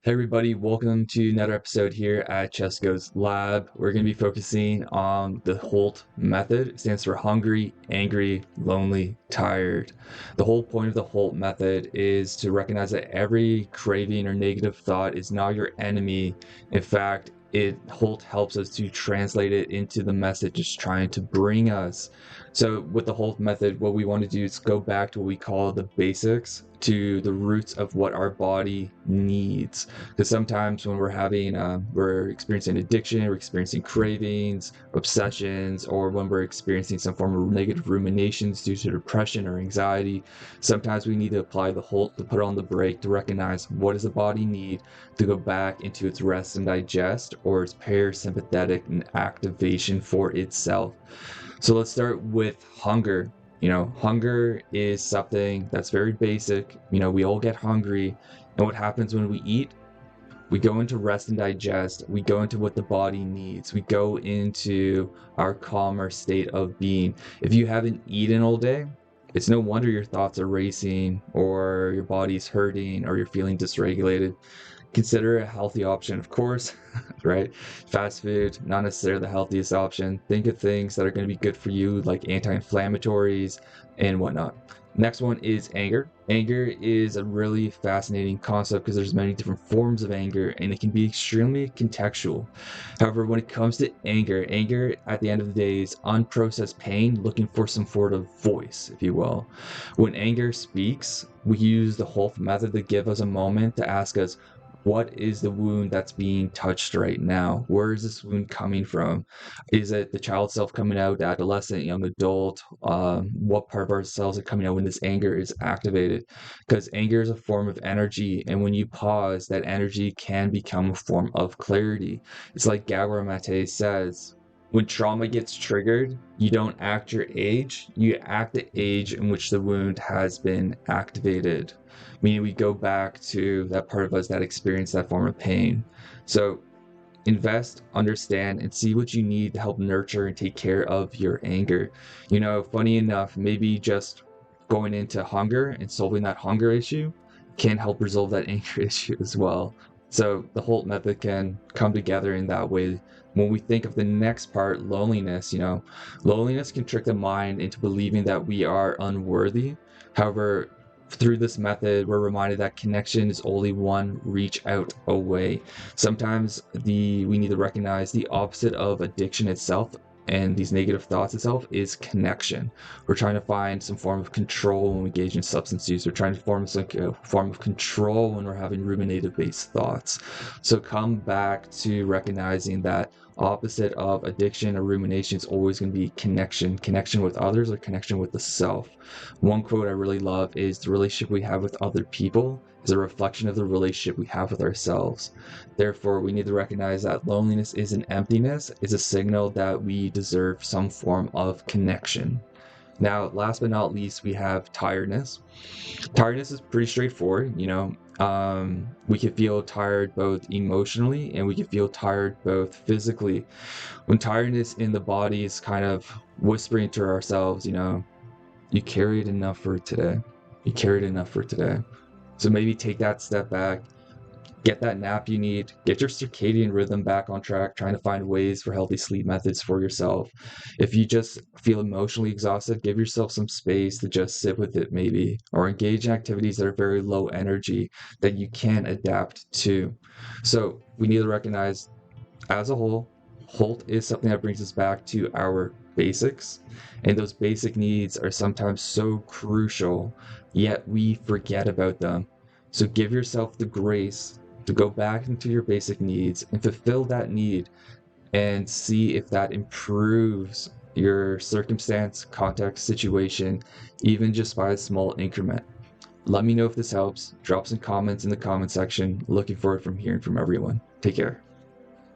Hey everybody, welcome to another episode here at Chesko's Lab. We're going to be focusing on the HALT method. It stands for hungry, angry, lonely, tired. The whole point of the HALT method is to recognize that every craving or negative thought is not your enemy. In fact, HALT helps us to translate it into the message it's trying to bring us. So with the HALT method, what we want to do is go back to what we call the basics, to the roots of what our body needs. Because sometimes when we're experiencing addiction, we're experiencing cravings, obsessions, or when we're experiencing some form of negative ruminations due to depression or anxiety, sometimes we need to apply the HALT to put on the brake to recognize what does the body need to go back into its rest and digest, or its parasympathetic and activation for itself. So let's start with hunger. Hunger is something that's very basic. We all get hungry. And what happens when we eat? We go into rest and digest. We go into what the body needs. We go into our calmer state of being. If you haven't eaten all day, it's no wonder your thoughts are racing, or your body's hurting, or you're feeling dysregulated. Consider a healthy option, of course, right? Fast food, not necessarily the healthiest option. Think of things that are going to be good for you, like anti-inflammatories and whatnot. Next one is anger. Anger is a really fascinating concept because there's many different forms of anger, and it can be extremely contextual. However, when it comes to anger at the end of the day is unprocessed pain looking for some sort of voice, if you will. When anger speaks, we use the HALT method to give us a moment to ask us, what is the wound that's being touched right now? Where is this wound coming from? Is it the child self coming out, the adolescent, young adult? What part of ourselves are coming out when this anger is activated? Because anger is a form of energy, and when you pause, that energy can become a form of clarity. It's like Gabor Mate says, when trauma gets triggered, you don't act your age, you act the age in which the wound has been activated. Meaning we go back to that part of us that experienced that form of pain. So invest, understand, and see what you need to help nurture and take care of your anger. Funny enough, maybe just going into hunger and solving that hunger issue can help resolve that anger issue as well. So the HALT method can come together in that way. When we think of the next part, loneliness, loneliness can trick the mind into believing that we are unworthy. However, through this method, we're reminded that connection is only one reach out away. Sometimes we need to recognize the opposite of addiction itself and these negative thoughts itself is connection. We're trying to find some form of control when we engage in substance use. We're trying to form some form of control when we're having ruminative based thoughts. So come back to recognizing that opposite of addiction or rumination is always going to be connection with others, or connection with the self. One quote I really love is, the relationship we have with other people is a reflection of the relationship we have with ourselves. Therefore, we need to recognize that loneliness isn't emptiness, it's a signal that we deserve some form of connection. Now, last but not least, we have tiredness. Tiredness is pretty straightforward. We can feel tired both emotionally, and we can feel tired both physically. When tiredness in the body is kind of whispering to ourselves, you carried enough for today. You carried enough for today. So maybe take that step back, get that nap you need, get your circadian rhythm back on track, trying to find ways for healthy sleep methods for yourself. If you just feel emotionally exhausted, give yourself some space to just sit with it maybe, or engage in activities that are very low energy that you can adapt to. So we need to recognize, as a whole, HALT is something that brings us back to our basics, and those basic needs are sometimes so crucial, yet we forget about them. So give yourself the grace to go back into your basic needs and fulfill that need, and see if that improves your circumstance, context, situation, even just by a small increment. Let me know if this helps. Drop some comments in the comment section. Looking forward from hearing from everyone. Take care.